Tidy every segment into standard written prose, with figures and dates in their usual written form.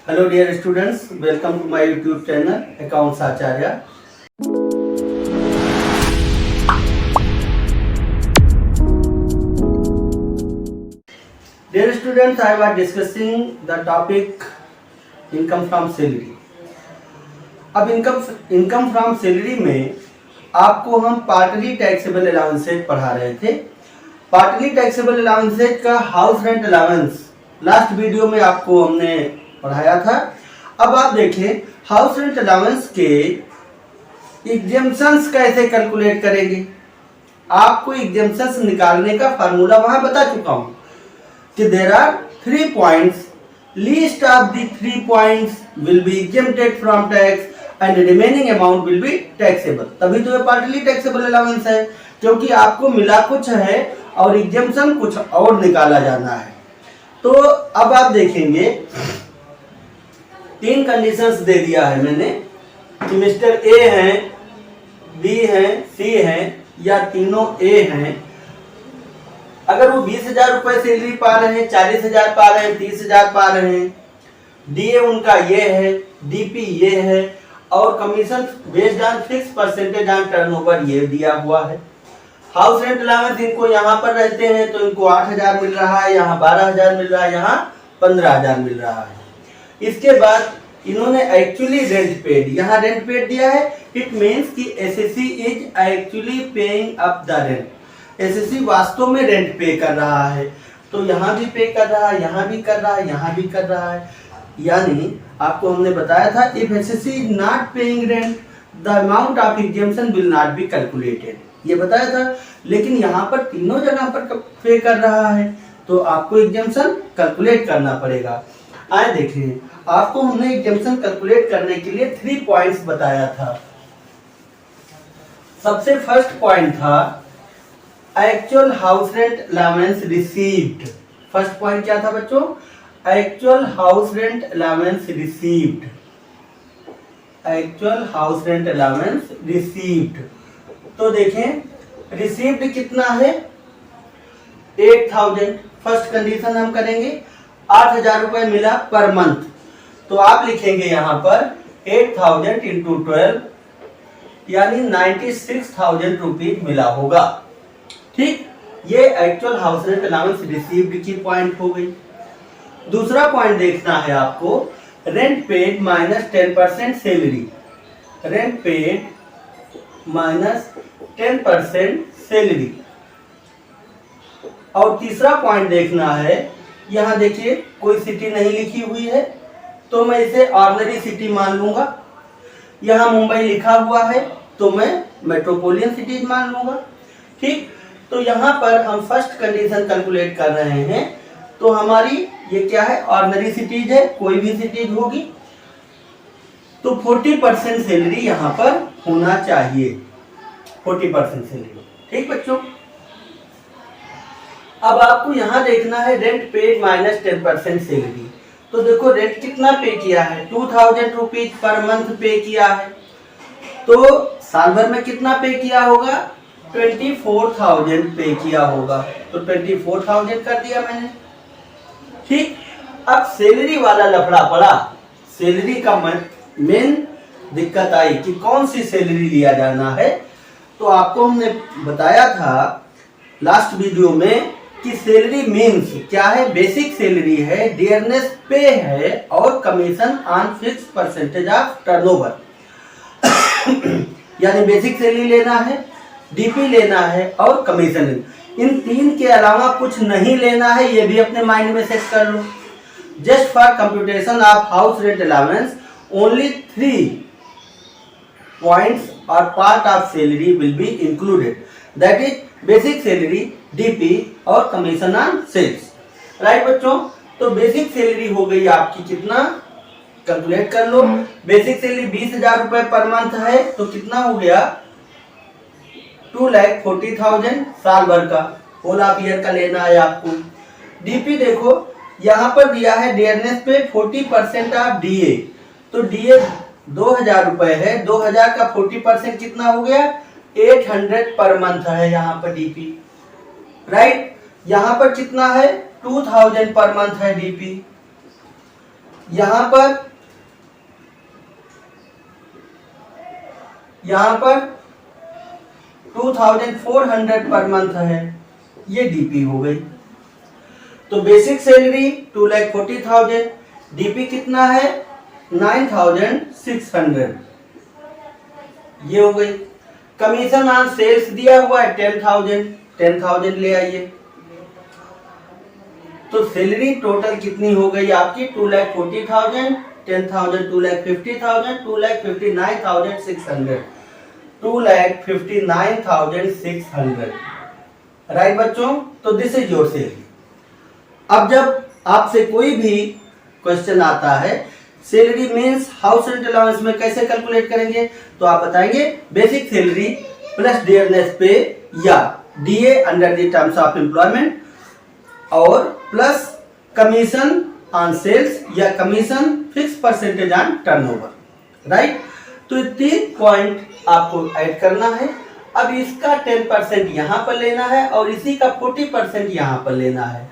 Hello dear students, welcome to my YouTube channel Accounts Acharya. Dear students, I was discussing the topic income from salary. अब income from salary में आपको हम partly taxable allowances पढ़ा रहे थे। Partly taxable allowances का house rent allowance last video में आपको हमने पढ़ाया था। अब आप देखें हाउस रेंट अलाउंस के एग्जेम्पशंस कैसे कैलकुलेट करेंगे। आपको एग्जेम्पशंस निकालने का फार्मूला वहां बता चुका हूं कि there are 3 points, least of the 3 points will be exempted from tax and remaining amount will be taxable. तभी तो ये पार्टली टैक्सेबल अलाउंस है, क्योंकि आपको मिला कुछ है और एग्जेम्पशन कुछ और निकाला जाना है। तो अब आप देखेंगे 3 कंडीशंस दे दिया है मैंने कि मिस्टर ए हैं, बी हैं, सी हैं या तीनों ए हैं। अगर वो 20,000 रुपए सैलरी पा रहे हैं, 40,000 पा रहे हैं, 30,000 पा रहे हैं, डीए उनका ये है, डीपी ये है और commission based on fix percentage on turnover ये दिया हुआ है। हाउस रेंट अलाउंस इनको यहाँ पर रहते हैं तो इनको 8,000 मिल रहा है, यहाँ 12,000 मिल रहा है, यहाँ 15,000 मिल रहा है। इसके बाद इन्होंने एक्चुअली रेंट पेड, यहाँ रेंट पेड दिया है। इट मीन्स कि SSC is actually paying up the rent. SSC वास्तव में रेंट पे कर रहा है, तो यहाँ भी पे कर रहा है, यहाँ भी कर रहा है, यहाँ भी कर रहा है। यानी आपको हमने बताया था if SSC is not paying rent the amount of exemption will not be calculated, ये बताया था। लेकिन यहाँ पर तीनों जगह पर पे कर रहा है तो आपको एग्जेम्पशन कैलकुलेट करना पड़ेगा। आए देखें, आपको हमने एग्जेम्पशन कैलकुलेट करने के लिए 3 पॉइंट्स बताया था। सबसे फर्स्ट पॉइंट था actual house rent allowance received. First point क्या था बच्चों? Actual house rent allowance received. Actual house rent allowance received. तो देखें रिसीव्ड कितना है? 8,000। फर्स्ट कंडीशन हम करेंगे 8,000 रुपए मिला पर मंथ, तो आप लिखेंगे यहाँ पर 8,000 इंटू 12 यानी 96,000 रुपीज मिला होगा। ठीक, ये actual house rent allowance received की पॉइंट हो गई। दूसरा पॉइंट देखना है आपको rent paid minus 10% salary. Rent paid minus 10% salary. और तीसरा पॉइंट देखना है, यहाँ देखिए कोई सिटी नहीं लिखी हुई है तो मैं इसे ऑर्डिनरी सिटी मान लूंगा। यहाँ मुंबई लिखा हुआ है तो मैं मेट्रोपोलियन सिटीज मान लूंगा। ठीक, तो यहाँ पर हम फर्स्ट कंडीशन कैलकुलेट कर रहे हैं तो हमारी ये क्या है? ऑर्डिनरी सिटीज है, कोई भी सिटीज होगी तो 40% सैलरी यहाँ पर होना चाहिए। 40% सैलरी। ठीक बच्चों, अब आपको यहाँ देखना है रेंट पेड माइनस 10% सैलरी। तो देखो रेंट कितना पे किया है? 2,000 रुपीज पर मंथ पे किया है। तो साल भर में कितना पे किया होगा? 24,000 पे किया होगा, तो 24,000 कर दिया मैंने। ठीक, अब सैलरी वाला लफड़ा पड़ा। सैलरी का मेन दिक्कत आई कि कौन सी सैलरी लिया जाना है। तो आपको हमने बताया था लास्ट वीडियो में कि सैलरी मीन्स क्या है? बेसिक सैलरी है, डियरनेस पे है और commission on fix percentage of turnover. यानी बेसिक सैलरी लेना है, डीपी लेना है और कमीशन लेना। इन 3 के अलावा कुछ नहीं लेना है, ये भी अपने माइंड में सेट कर लो। Just for computation of house rent allowance only 3 points और part of salary will be included, that is basic salary, DP और कमीशन ऑन सेल्स। राइट बच्चों, तो बेसिक सैलरी हो गई आपकी कितना? कैलकुलेट कर लो। बेसिक सैलरी 20,000 रुपए पर मंथ है तो कितना हो गया? 2,40,000 साल भर का, होल ऑफ ईयर का लेना है आपको। डीपी देखो यहाँ पर दिया है डियरनेस पे 40% ऑफ डीए, तो डीए 2,000 रुपए है, 2,000 का 40% कितना हो गया? 800 पर मंथ है यहाँ पर डीपी। राइट, यहाँ पर कितना है? 2000 पर मंथ है डीपी। यहां पर 2400 पर मंथ है, ये डीपी हो गई। तो बेसिक सैलरी 2,40,000, डीपी कितना है 9,600, ये हो गई। कमीशन ऑन सेल्स दिया हुआ है 10,000 ले आइए। तो सैलरी टोटल कितनी हो गई आपकी 2,40,000, 10,000 2,50,000, 2,59,600, 2,59,600, राइट बच्चों। तो दिस इज योर सैलरी। अब जब आपसे कोई भी क्वेश्चन आता है salary means house rent allowance में कैसे कैलकुलेट करेंगे, तो आप बताएंगे बेसिक सैलरी प्लस डियरनेस पे या DA under the terms of employment और प्लस कमीशन ऑन सेल्स या commission fix percentage on turnover, right. तो 3 पॉइंट आपको ऐड करना है। अब इसका 10% यहाँ पर लेना है और इसी का 40% यहाँ पर लेना है।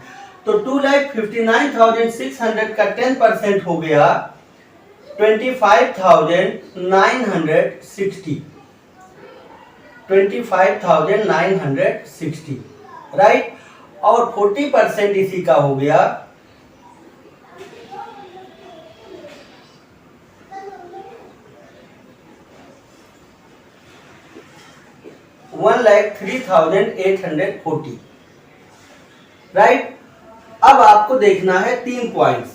तो 2,59,600 का 10% हो गया 25,960, 25,960, राइट। और 40% इसी का हो गया 1,03,840, राइट। अब आपको देखना है 3 पॉइंट्स।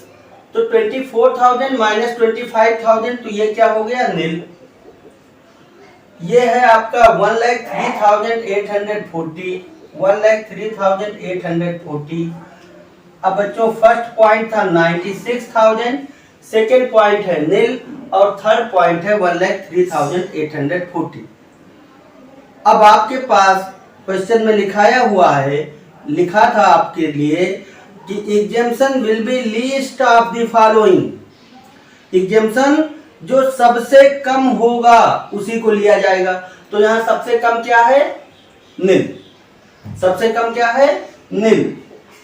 तो 24,000 माइनस 25,000, तो ये क्या हो गया नील। ये है आपका 1,03,840, 1,03,840। अब बच्चों फर्स्ट पॉइंट था 96,000, सेकेंड पॉइंट है नील और थर्ड पॉइंट है 1,03,840। अब आपके पास क्वेश्चन में लिखा था आपके लिए कि exemption will be least of the following. Exemption जो सबसे कम होगा उसी को लिया जाएगा। तो यहां सबसे कम क्या है नील, सबसे कम क्या है नील।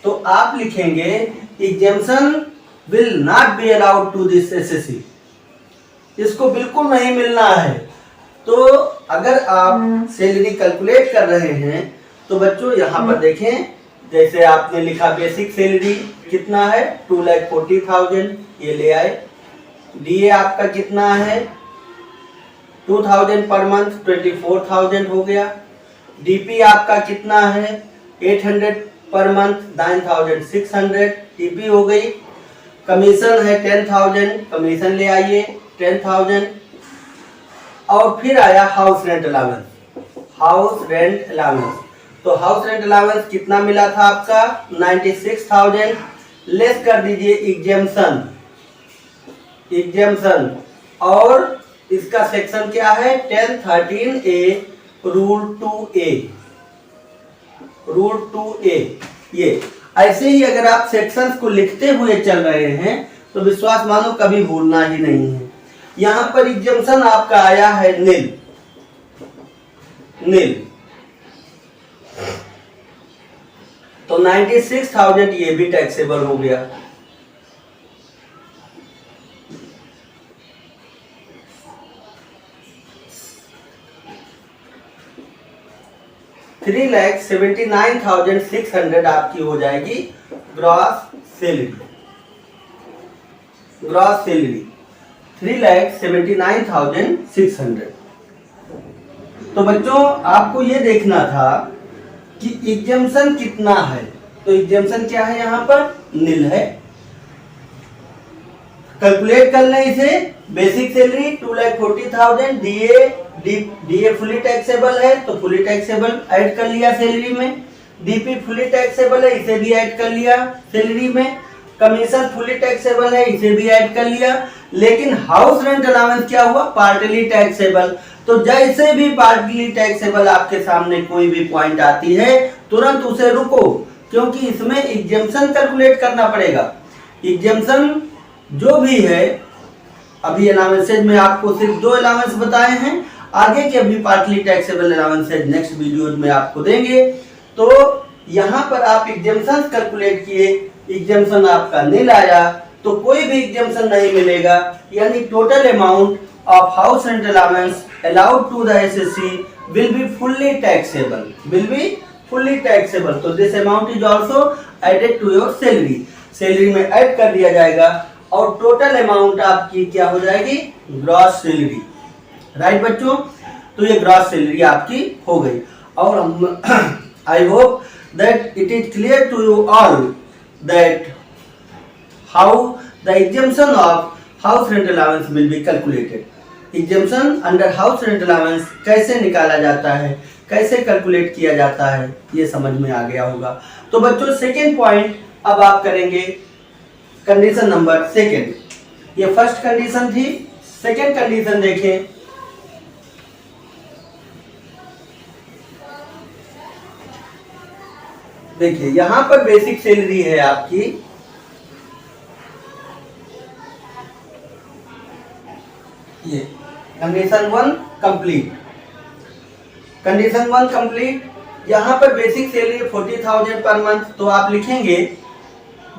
तो आप लिखेंगे exemption will not be allowed to this SSC, इसको बिल्कुल नहीं मिलना है। तो अगर आप सैलरी कैलकुलेट कर रहे हैं तो बच्चों यहां पर देखें, जैसे आपने लिखा बेसिक सैलरी कितना है 2,40,000, ये ले आए। डीए आपका कितना है 2,000 पर मंथ, 24,000 हो गया। डीपी आपका कितना है 800 पर मंथ, 9,600, डीपी हो गई। कमीशन है 10,000, कमीशन ले आइए 10,000। और फिर आया house rent allowance, house rent allowance. तो हाउस रेंट अलाउंस कितना मिला था आपका 96,000, लेस कर दीजिए एग्जेम्पशन और इसका सेक्शन क्या है 1013A रूल 2A। ये ऐसे ही अगर आप सेक्शंस को लिखते हुए चल रहे हैं तो विश्वास मानो कभी भूलना ही नहीं है। यहां पर एग्जेम्पशन आपका आया है नील, तो 96,000 ये भी टैक्सेबल हो गया। $3,79,600 आपकी हो जाएगी ग्रॉस सैलरी। 3,79,600। तो बच्चों आपको ये देखना था कि एग्जेम्पशन कितना है। तो एग्जेम्पशन क्या है यहाँ पर नील है। कैलकुलेट कर लें इसे। Basic salary 2,40,000, DA fully taxable है तो फुली टैक्सेबल ऐड कर लिया सैलरी में। डीपी फुली टैक्सेबल है, इसे भी ऐड कर लिया सैलरी में। कमीशन फुली टैक्सेबल है, इसे भी ऐड कर लिया। लेकिन हाउस रेंट अलाउंस क्या हुआ पार्टली टैक्सेबल। तो जैसे भी पार्टली टैक्सेबल आपके सामने कोई भी पॉइंट आती है तुरंत उसे रुको, क्योंकि इसमें एग्जेम्पशन कैलकुलेट करना पड़ेगा। एग्जेम्पशन जो भी है, अभी अलाउंसेज में आपको सिर्फ 2 अलाउंस बताए हैं, आगे के अभी partly taxable allowances next video में आपको देंगे। तो यहाँ पर आप एग्जेम्पशन कैलकुलेट किए, एग्जेम्पशन आपका नील आया, तो कोई भी एग्जाम्पशन नहीं मिलेगा, यानी total amount of house rent allowance allowed to the assessee will be fully taxable. तो this amount is also added to your salary में ऐड कर दिया जाएगा और टोटल अमाउंट आपकी क्या हो जाएगी, ग्रॉस सैलरी। राइट बच्चों, तो ये ग्रॉस सैलरी आपकी हो गई। और I hope that it is clear to you all that how the exemption of house rent allowance will be calculated. Exemption under house rent allowance कैसे निकाला जाता है, कैसे कैलकुलेट किया जाता है, ये समझ में आ गया होगा। तो बच्चों सेकेंड पॉइंट अब आप करेंगे कंडीशन नंबर सेकेंड। ये फर्स्ट कंडीशन थी, सेकेंड कंडीशन देखें। देखिए यहां पर बेसिक सैलरी है आपकी, ये कंडीशन 1 कंप्लीट। कंडीशन 1 कंप्लीट, यहां पर बेसिक सैलरी 40,000 पर मंथ, तो आप लिखेंगे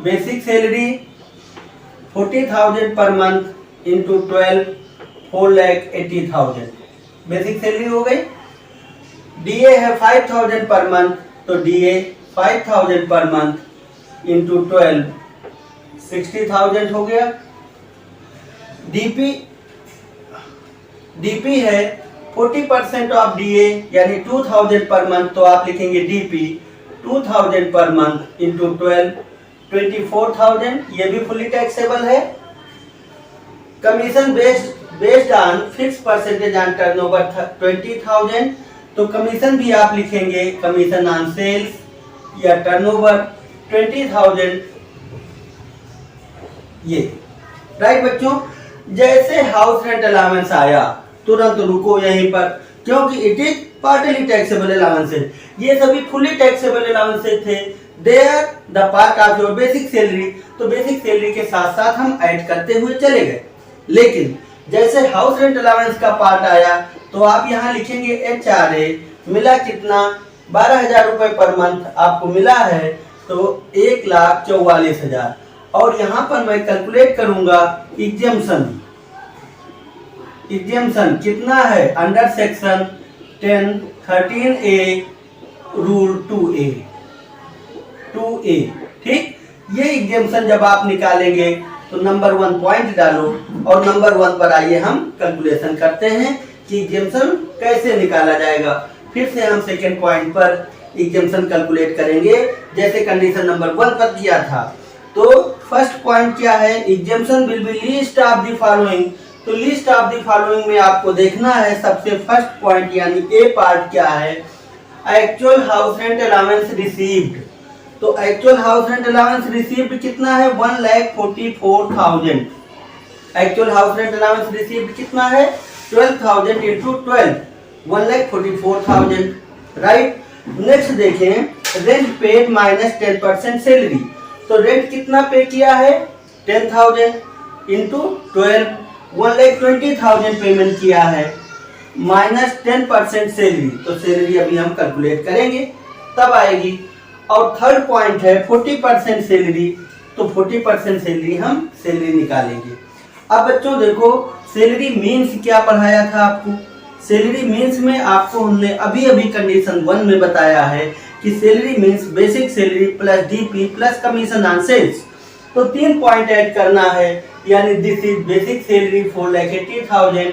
basic salary 40,000 per month into 12 4,80,000 basic salary हो गई। डीए है 5,000 पर मंथ, तो डीए 5,000 पर मंथ इंटू 12 60,000 हो गया। डीपी है 40% ऑफ डीए यानी 2,000 पर मंथ, तो आप लिखेंगे डीपी 2,000 पर मंथ इंटू 12 24,000, ये भी फुली टैक्सेबल है। Commission based on fix percentage on turnover 20,000, तो कमीशन भी आप लिखेंगे कमीशन ऑन सेल्स या टर्नओवर 20,000, ये। राइट बच्चों, जैसे हाउस रेंट अलाउंस आया तुरंत रुको यहीं पर, क्योंकि it is partly taxable allowances, ये सभी फुली टैक्सेबल अलाउंसेस थे। They are the part of your basic salary, तो बेसिक सैलरी के साथ साथ हम ऐड करते हुए चले गए। लेकिन जैसे हाउस रेंट अलाउंस का पार्ट आया तो आप यहाँ लिखेंगे HRA, मिला कितना, 12,000 रुपए पर मंथ आपको मिला है, तो 1,44,000। और यहाँ पर मैं कैलकुलेट करूंगा एग्जाम्पशन कितना है under section 10(13)A rule 2A। ठीक, ये एग्जाम्पशन जब आप निकालेंगे तो नंबर 1 पॉइंट डालो और नंबर 1 पर आइए हम कैलकुलेशन करते हैं कि एग्जाम्पशन कैसे निकाला जाएगा। फिर से हम सेकेंड पॉइंट पर एग्जाम्पशन कैलकुलेट करेंगे जैसे कंडीशन नंबर 1 पर किया था। तो फर्स्ट पॉइंट क्या है, exemption will be least of the following. तो लिस्ट ऑफ द फॉलोइंग में आपको देखना है सबसे फर्स्ट पॉइंट यानी ए पार्ट क्या है, actual house rent allowance received. तो actual house rent allowance received कितना है, 1,44,000। Actual house rent allowance received कितना है, 12,000 इंटू 12 1,44,000। राइट, नेक्स्ट देखें रेंट पेड माइनस 10% सैलरी। तो रेंट कितना पे किया है, 10,000 इंटू 12 1,20,000 पेमेंट किया है, माइनस 10% सैलरी। तो सैलरी अभी हम कैलकुलेट करेंगे तब आएगी। और थर्ड पॉइंट है 40% सैलरी, तो 40% सैलरी हम सैलरी निकालेंगे। अब बच्चों देखो सैलरी मीन्स क्या पढ़ाया था आपको, सैलरी मीन्स में आपको हमने अभी कंडीशन 1 में बताया है कि salary means basic salary plus DP plus commission on sales. तो 3 पॉइंट ऐड करना है, यानी this is basic salary 4,80,000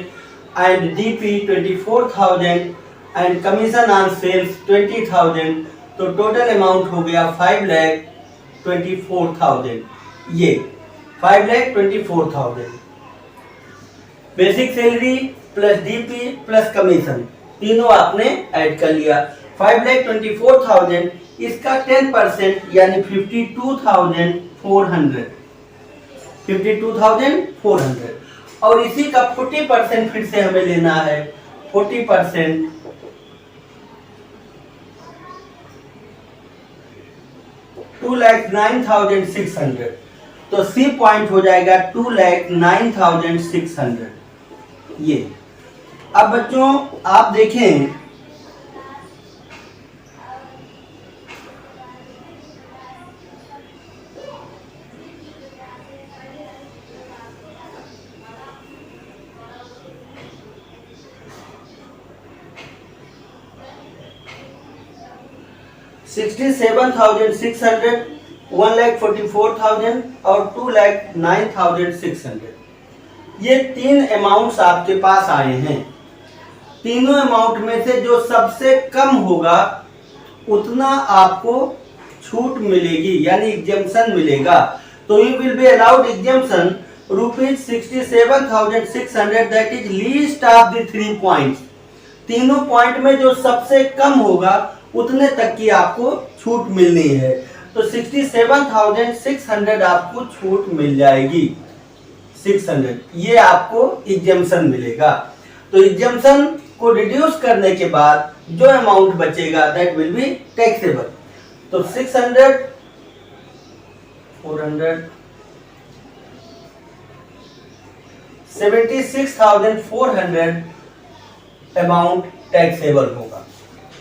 and DP 24,000 and commission on sales 20,000। तो टोटल अमाउंट हो गया 5,24,000। ये 5,24,000 basic salary plus DP plus commission तीनों आपने ऐड कर लिया। 5,24,000 इसका 10% यानी 52,400 और इसी का 40% फिर से हमें लेना है। 40% 2,09,600। तो सी पॉइंट हो जाएगा 2,09,600। ये अब बच्चों आप देखें 67,600, 1,44,000 और 2,09,600। ये तीन अमाउंट्स आपके पास आए हैं। तीनों अमाउंट में से जो सबसे कम होगा उतना आपको छूट मिलेगी, यानी एग्जेम्पशन मिलेगा। तो you will be allowed exemption ₹67,600, that is least of the 3 points. तीनों पॉइंट में जो सबसे कम होगा उतने तक की आपको छूट मिलनी है। तो 67,600 आपको छूट मिल जाएगी। 600 ये आपको एग्जेम्पशन मिलेगा। तो एग्जेम्पशन को रिड्यूस करने के बाद जो अमाउंट बचेगा दैट विल बी टैक्सेबल। तो 600, 400, 76,400 अमाउंट टैक्सेबल होगा।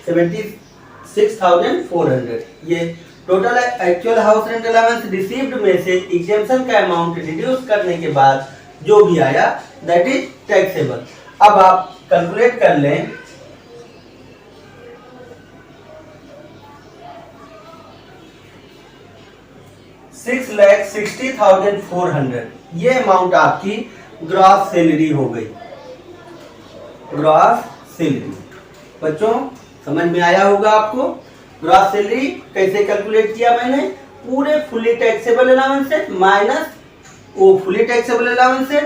76,400 ये total actual house rent allowance received में से एग्जेम्पशन का अमाउंट रिड्यूस करने के बाद जो भी आया दैट इज टैक्सेबल। अब आप कैलकुलेट कर लें। $6,60,400 ये अमाउंट आपकी ग्रॉस सैलरी हो गई। ग्रॉस सैलरी बच्चों समझ में आया होगा आपको। ग्रॉस सैलरी कैसे कैलकुलेट किया मैंने, पूरे फुली टैक्सेबल अलाउंस से माइनस वो फुली टैक्सेबल अलाउंस से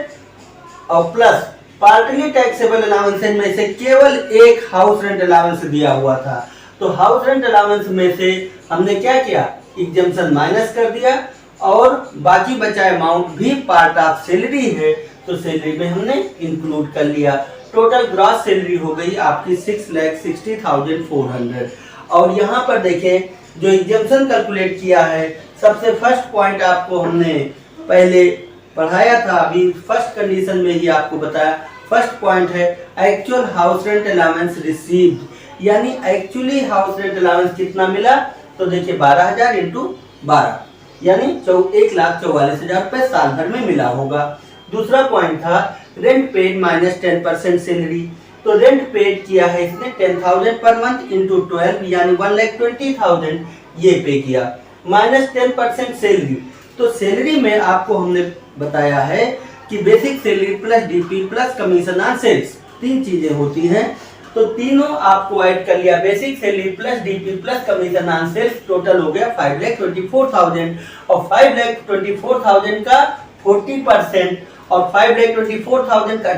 और प्लस पार्टली टैक्सेबल अलाउंस में से केवल एक हाउस रेंट अलाउंस दिया हुआ था। तो हाउस रेंट अलाउंस में से हमने क्या किया, एग्जेम्पशन माइनस कर दिया और बाकी बचा अमाउंट भी पार्ट ऑफ सैलरी है तो सैलरी में हमने इंक्लूड कर लिया। टोटल ग्रॉस सैलरी हो गई आपकी 6,60,400। और यहाँ पर देखें जो एग्जेम्पशन कैलकुलेट किया है, सबसे फर्स्ट पॉइंट आपको हमने पहले पढ़ाया था, अभी फर्स्ट कंडीशन में ही आपको बताया। फर्स्ट पॉइंट है actual house rent allowance received, यानी एक्चुअली हाउस रेंट अलाउंस कितना मिला, तो देखिए 12,000 इंटू 12 यानी 1,44,000 रुपए साल भर में मिला होगा। दूसरा पॉइंट था रेंट पेड माइनस 10% सैलरी। तो रेंट पेड किया है इसने 10,000 पर मंथ इंटू 12 यानी 1,20,000 ये पे किया, माइनस 10% सैलरी। तो सैलरी में आपको हमने बताया है कि basic salary plus DP plus commission on sales, तीन चीजें होती हैं। तो तीनों आपको ऐड कर लिया, basic salary plus DP plus commission on sales, total हो गया 5,24,000 और 5,24,000 का 40% और 5,24,000 का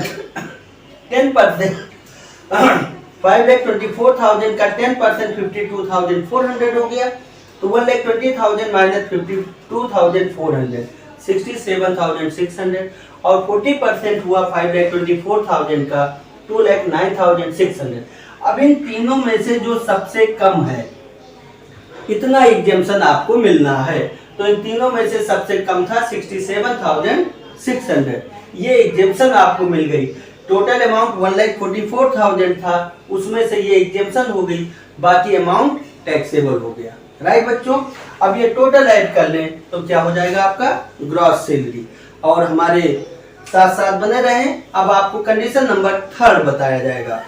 10%, 5,24,000 का 10% 52,400 हो गया। तो 1,20,000 माइनस 52,400 67,600 और 40% हुआ 5,24,000 का 2,09,600। अब इन तीनों में से जो सबसे कम है इतना एग्जेम्पशन आपको मिलना है। तो इन तीनों में से सबसे कम था 67,600, ये एग्जेम्पशन आपको मिल गई। टोटल अमाउंट 1,44,000 था, उसमें से ये एग्जेम्पशन हो गई, बाकी अमाउंट टैक्सेबल हो गया। राइट बच्चों, अब ये टोटल ऐड कर लें तो क्या हो जाएगा आपका ग्रॉस सैलरी। और हमारे साथ साथ बने रहें, अब आपको कंडीशन नंबर 3 बताया जाएगा।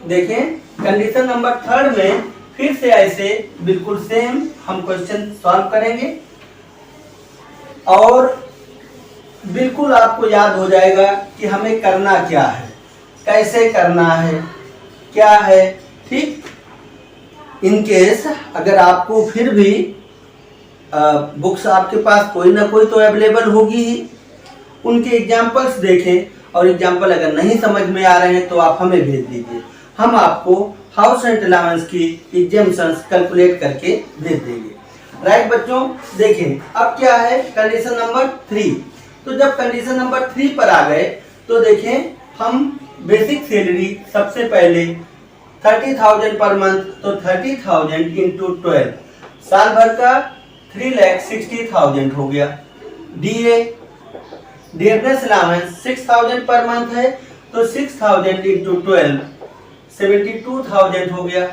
देखें कंडीशन नंबर 3 में फिर से ऐसे बिल्कुल सेम हम क्वेश्चन सॉल्व करेंगे और बिल्कुल आपको याद हो जाएगा कि हमें करना क्या है, कैसे करना है, क्या है। ठीक, इन केस अगर आपको फिर भी बुक्स आपके पास कोई ना कोई तो अवेलेबल होगी ही, उनके एग्जाम्पल्स देखें और एग्जाम्पल अगर नहीं समझ में आ रहे हैं तो आप हमें भेज दीजिए, हम आपको हाउस रेंट अलाउंस की एग्जेम्पशंस कैलकुलेट करके भेज देंगे। राइट बच्चों, देखें अब क्या है कंडीशन नंबर 3। तो जब कंडीशन नंबर 3 पर आ गए तो देखें हम बेसिक सैलरी सबसे पहले 30,000 पर मंथ, तो 30,000 इंटू 12 साल भर का 3,60,000 हो गया। DA dearness allowance 6,000 per month है तो 6,000 इंटू 12 72,000 हो गया।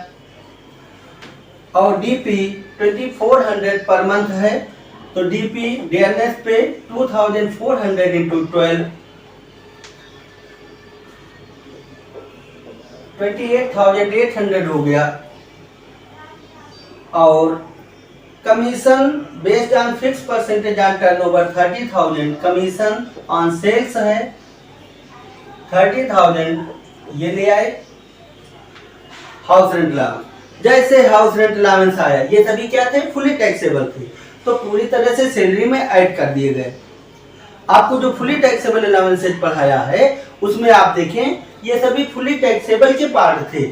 और डीपी 2,400 पर मंथ है तो डीपी डियरनेस पे 2,400 इंटू 12 28,800 हो गया। और commission based on fix percentage on turnover 30,000, commission on sales है 30,000, ये ले आए। हाउस रेंट अलाउंस, जैसे हाउस रेंट अलाउंस आया, ये सभी क्या थे, फुली टैक्सेबल थे, तो पूरी तरह से सैलरी में ऐड कर दिए गए। आपको जो फुली टैक्सेबल अलाउंसेज पढ़ाया है उसमें आप देखें ये सभी फुली टैक्सेबल के पार्ट थे,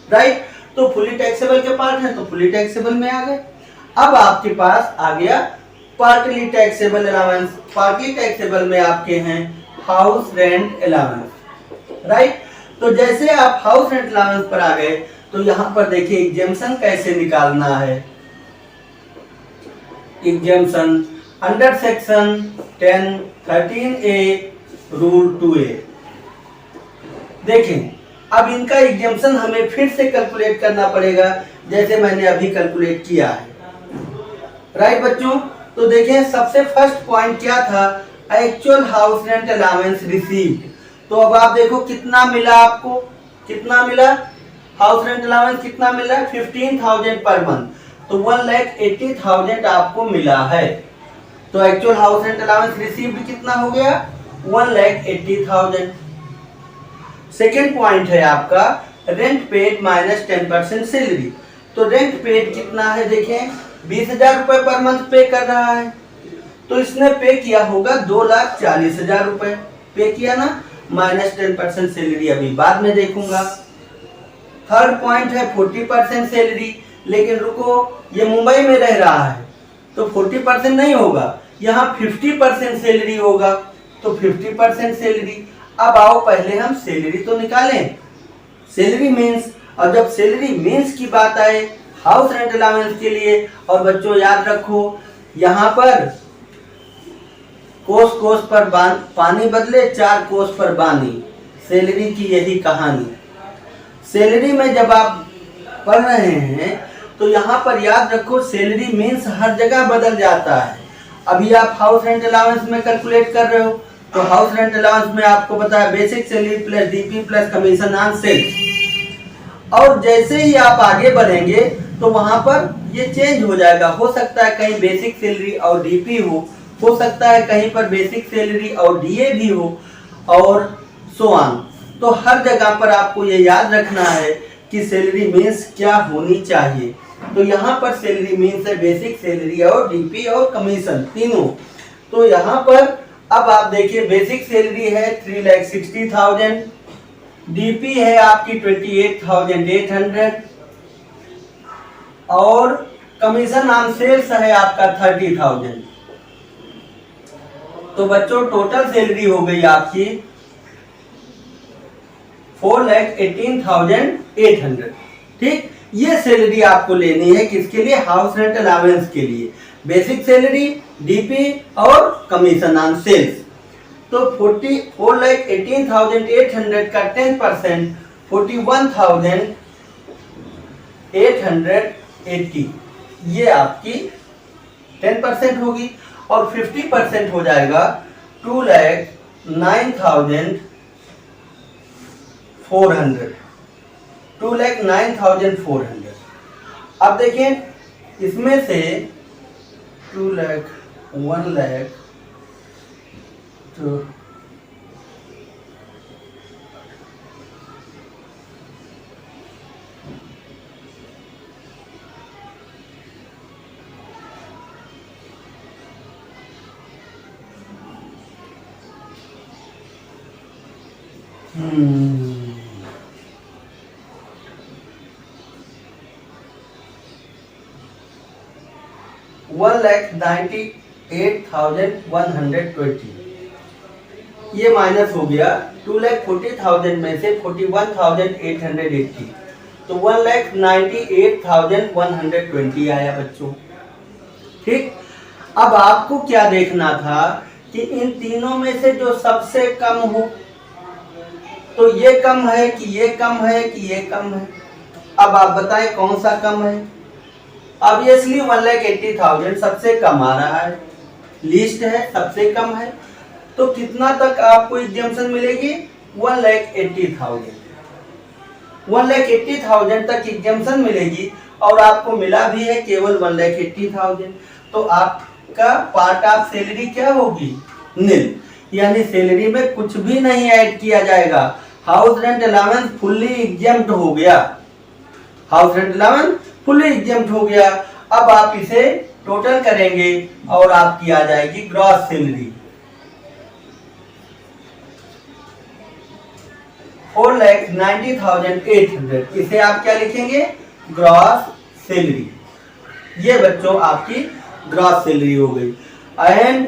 राइट। तो फुली टैक्सेबल के पार्ट हैं तो फुली टैक्सेबल में आ गए। अब आपके पास आ गया partly taxable allowance. Partly taxable में आपके हैं हाउस रेंट अलाउंस, राइट। तो जैसे आप हाउस रेंट अलाउंस पर आ गए तो यहां पर देखिए एग्जेम्पशन कैसे निकालना है। Exemption under section 10(13)(a) rule 2A। देखें अब इनका एग्जेम्पशन हमें फिर से कैलकुलेट करना पड़ेगा, जैसे मैंने अभी कैलकुलेट किया है, राइट बच्चों। तो देखें सबसे फर्स्ट पॉइंट क्या था, actual house rent allowance received. तो अब आप देखो कितना मिला आपको, कितना मिला हाउस रेंट अलाउंस, कितना मिला 15,000 पर मंथ, तो 1,80,000 आपको मिला है। तो actual house rent allowance received कितना हो गया 1,80,000। सेकेंड पॉइंट है आपका रेंट पेड माइनस 10% सैलरी। तो रेंट पेड कितना है, देखें 20,000 रुपए पर मंथ पे कर रहा है, तो इसने पे किया होगा 2,40,000 रुपए पे किया ना, माइनस 10% सैलरी अभी बाद में देखूंगा। थर्ड पॉइंट है 40% सैलरी, लेकिन रुको ये मुंबई में रह रहा है तो 40% नहीं होगा, यहाँ 50% सैलरी होगा, तो 50% सैलरी। अब आओ पहले हम सैलरी तो निकालें, सैलरी मीन्स, और जब सैलरी मीन्स की बात आए हाउस रेंट अलाउंस के लिए, और बच्चों याद रखो यहाँ पर कोस कोस पर पानी बदले 4 कोस पर बानी, सैलरी की यही कहानी। सैलरी में जब आप पढ़ रहे हैं तो यहाँ पर याद रखो सैलरी मीन्स हर जगह बदल जाता है। अभी आप हाउस रेंट अलाउंस में कैलकुलेट कर रहे हो तो हाउस रेंट अलाउंस में आपको बताया basic salary plus DP plus commission on sales. और जैसे ही आप आगे बढ़ेंगे तो वहां पर ये चेंज हो जाएगा, हो सकता है कहीं बेसिक सैलरी और डीपी हो सकता है कहीं पर बेसिक सैलरी और डीए भी हो, और सो ऑन। तो हर जगह पर आपको ये याद रखना है कि सैलरी मीन्स क्या होनी चाहिए। तो यहाँ पर सैलरी मीन्स है बेसिक सैलरी और डीपी और कमीशन तीनों। तो यहाँ पर अब आप देखिए बेसिक सैलरी है 3,60,000, डीपी है आपकी 28,800 और कमीशन ऑन सेल्स है आपका 30,000। तो बच्चों टोटल सैलरी हो गई आपकी 4,18,800। ठीक, ये सैलरी आपको लेनी है किसके लिए, हाउस रेंट अलाउंस के लिए, बेसिक सैलरी डीपी और कमीशन ऑन सेल्स। तो 4,18,800 का 10% 41,880, ये आपकी 10% होगी, और 50% हो जाएगा 2,09,400, 2,09,400। अब देखें इसमें से 2 लाख 1 लाख तो Hmm. 1,98,120 ये माइनस हो गया 2,40,000 में से 41,880, तो 1,98,120 आया बच्चों। ठीक, अब आपको क्या देखना था कि इन तीनों में से जो सबसे कम हो, तो ये कम है कि ये कम है कि ये कम है। अब आप बताएं कौन सा कम है। ऑब्वियसली 1,80,000 सबसे कम आ रहा है, लिस्ट है सबसे कम है, तो कितना तक आपको एग्जेम्पशन मिलेगी 1,80,000। 1,80,000 तक एग्जाम्पशन मिलेगी और आपको मिला भी है केवल 1,80,000। तो आपका पार्ट ऑफ सैलरी क्या होगी? नील, यानी सैलरी में कुछ भी नहीं ऐड किया जाएगा। House rent allowance fully exempt हो गया, house rent allowance fully exempt हो गया। अब आप इसे टोटल करेंगे और आपकी आ जाएगी ग्रॉस सैलरी 4,90,800। इसे आप क्या लिखेंगे? Gross salary. ये बच्चों आपकी ग्रॉस सैलरी हो गई। एंड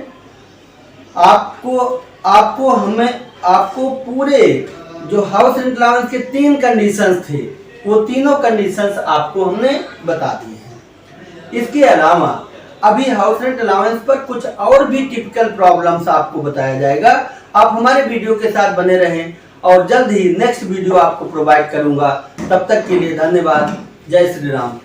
आपको पूरे जो हाउस रेंट अलाउंस के 3 कंडीशंस थे, वो तीनों कंडीशंस आपको हमने बता दी हैं। इसके अलावा अभी हाउस रेंट अलाउंस पर कुछ और भी टिपिकल प्रॉब्लम्स आपको बताया जाएगा। आप हमारे वीडियो के साथ बने रहें और जल्द ही नेक्स्ट वीडियो आपको प्रोवाइड करूंगा। तब तक के लिए धन्यवाद। जय श्री राम।